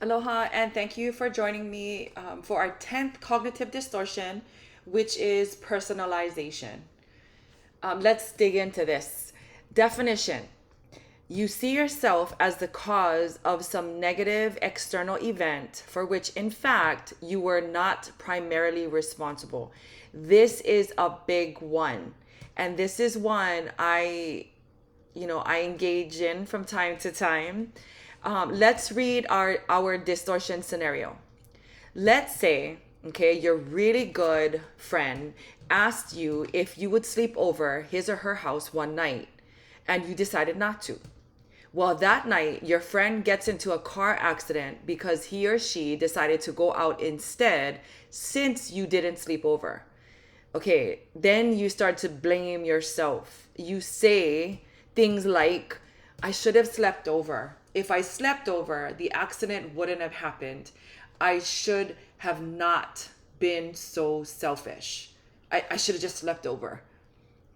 Aloha, and thank you for joining me for our 10th cognitive distortion, which is personalization. Let's dig into this. Definition: you see yourself as the cause of some negative external event for which, in fact, you were not primarily responsible. This is a big one. And this is one I engage in from time to time. Let's read our distortion scenario. Let's say, okay, your really good friend asked you if you would sleep over his or her house one night and you decided not to. Well, that night, your friend gets into a car accident because he or she decided to go out instead since you didn't sleep over. Okay, then you start to blame yourself. You say things like, I should have slept over. If I slept over, the accident wouldn't have happened. I should have not been so selfish. I should have just slept over.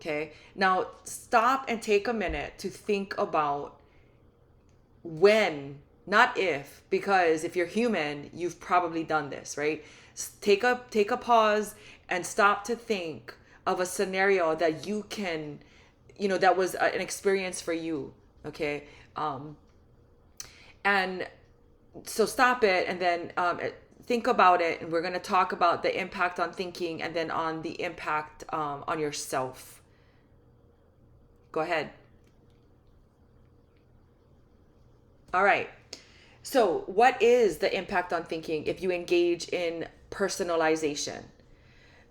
Okay, now stop and take a minute to think about when, not if, because if you're human, you've probably done this, right? Take a pause and stop to think of a scenario that you can, that was an experience for you, okay? And so stop it and then think about it, and we're going to talk about the impact on thinking and then on the impact on yourself. Go ahead. All right. So, what is the impact on thinking if you engage in personalization?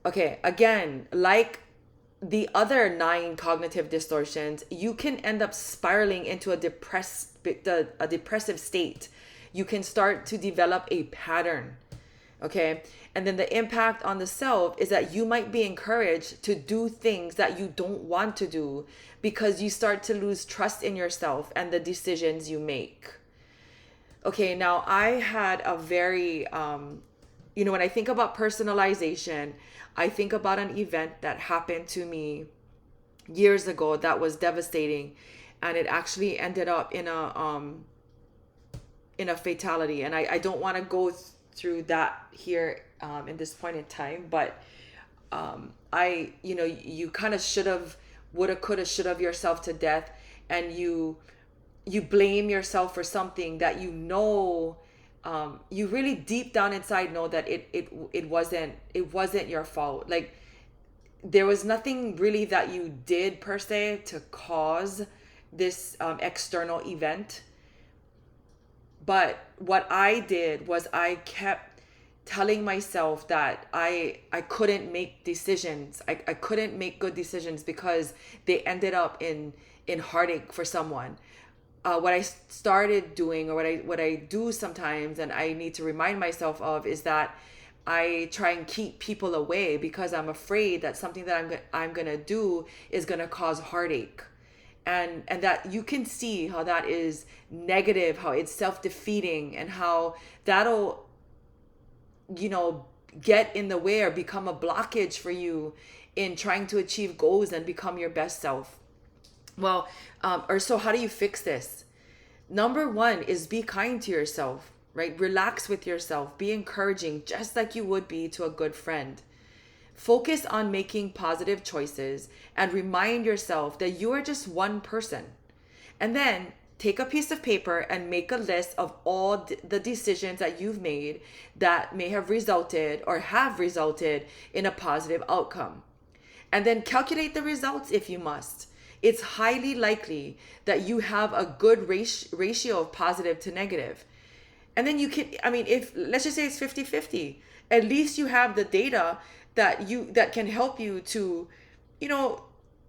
Okay, again, like the other 9 cognitive distortions, you can end up spiraling into a depressive state. You can start to develop a pattern. Okay, and then the impact on the self is that you might be encouraged to do things that you don't want to do because you start to lose trust in yourself and the decisions you make. Okay, now I had a very, when I think about personalization, I think about an event that happened to me years ago that was devastating, and it actually ended up in a fatality. And I don't want to go through that here in this point in time, but you kind of should have, woulda, coulda, shoulda yourself to death, and you blame yourself for something that you really deep down inside know that it wasn't your fault. Like, there was nothing really that you did per se to cause this external event. But what I did was I kept telling myself that I couldn't make decisions. I couldn't make good decisions because they ended up in heartache for someone. What I started doing, or what I do sometimes, and I need to remind myself of, is that I try and keep people away because I'm afraid that something that I'm gonna do is gonna cause heartache, and that you can see how that is negative, how it's self-defeating, and how that'll get in the way or become a blockage for you in trying to achieve goals and become your best self. Well, so how do you fix this? Number one is be kind to yourself, right? Relax with yourself. Be encouraging, just like you would be to a good friend. Focus on making positive choices and remind yourself that you are just one person. And then take a piece of paper and make a list of all the decisions that you've made that may have resulted or have resulted in a positive outcome. And then calculate the results if you must. It's highly likely that you have a good ratio of positive to negative. And then you can, if let's just say it's 50-50, at least you have the data that can help you to,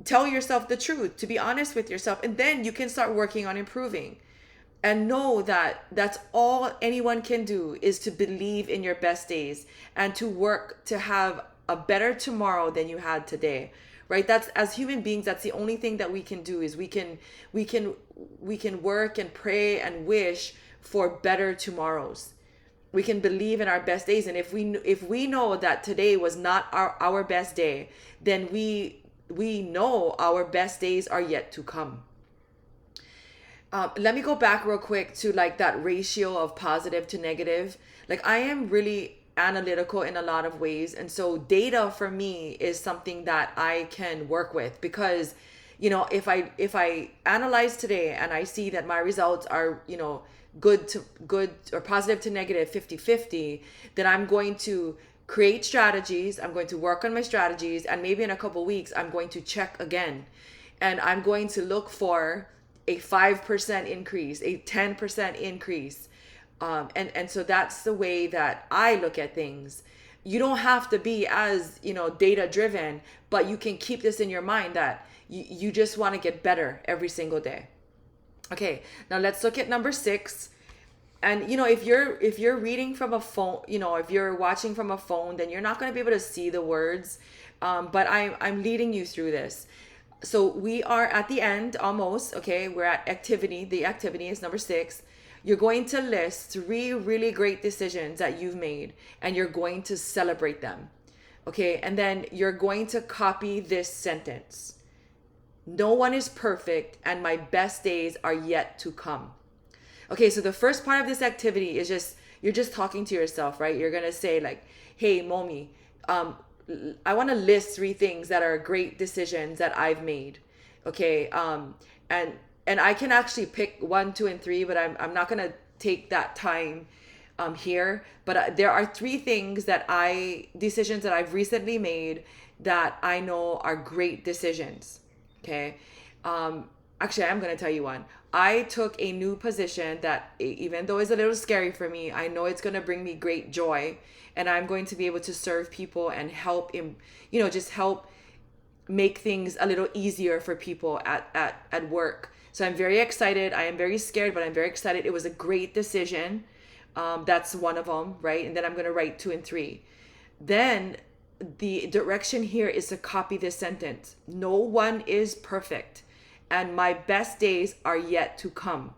tell yourself the truth, to be honest with yourself. And then you can start working on improving. And know that that's all anyone can do, is to believe in your best days and to work to have a better tomorrow than you had today. Right? That's, as human beings, that's the only thing that we can do, is we can work and pray and wish for better tomorrows. We can believe in our best days, and if we know that today was not our best day, then we know our best days are yet to come. Let me go back real quick to like that ratio of positive to negative. Like I am really analytical in a lot of ways. And so data for me is something that I can work with because, if I analyze today and I see that my results are, good to good or positive to negative 50-50, then I'm going to create strategies. I'm going to work on my strategies. And maybe in a couple weeks, I'm going to check again. And I'm going to look for a 5% increase, a 10% increase. And so that's the way that I look at things. You don't have to be as, data driven, but you can keep this in your mind that you just want to get better every single day. Okay, now let's look at number 6. And if you're reading from a phone, if you're watching from a phone, then you're not going to be able to see the words. But I'm leading you through this. So we are at the end almost. Okay, we're at activity. The activity is number 6. You're going to list 3 really great decisions that you've made, and you're going to celebrate them. Okay, and then you're going to copy this sentence. No one is perfect, and my best days are yet to come. Okay, so the first part of this activity is you're just talking to yourself, right? You're gonna say like, hey, Momi, I want to list 3 things that are great decisions that I've made. Okay. And I can actually pick 1, 2, and 3, but I'm not going to take that time here. But there are 3 decisions that I've recently made that I know are great decisions. Okay. Actually, I'm going to tell you one. I took a new position that, even though it's a little scary for me, I know it's going to bring me great joy, and I'm going to be able to serve people and help just help make things a little easier for people at work. So I'm very excited. I am very scared, but I'm very excited. It was a great decision. That's one of them, right? And then I'm going to write 2 and 3. Then the direction here is to copy this sentence. No one is perfect, and my best days are yet to come.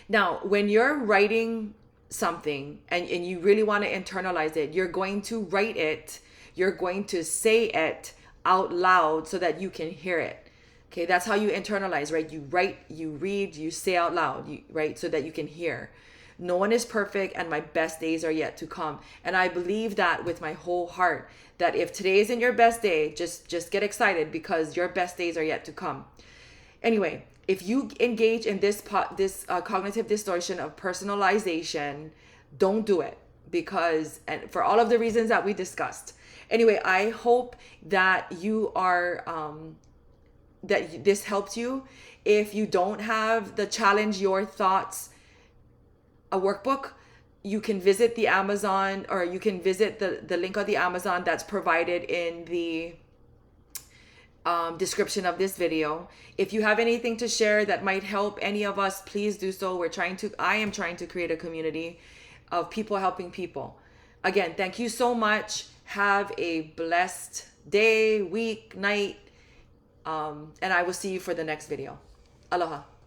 Now, when you're writing something and you really want to internalize it, you're going to write it, you're going to say it out loud so that you can hear it. Okay, that's how you internalize, right? You write, you read, you say out loud, right? So that you can hear. No one is perfect, and my best days are yet to come. And I believe that with my whole heart, that if today isn't your best day, just get excited because your best days are yet to come. Anyway, if you engage in this cognitive distortion of personalization, don't do it and for all of the reasons that we discussed. Anyway, I hope that you are that this helps you. If you don't have the Challenge Your Thoughts a workbook, you can visit the Amazon, or you can visit the link on the Amazon that's provided in the description of this video. If you have anything to share that might help any of us, please do so. I am trying to create a community of people helping people. Again, thank you so much. Have a blessed day, week, night, and I will see you for the next video. Aloha.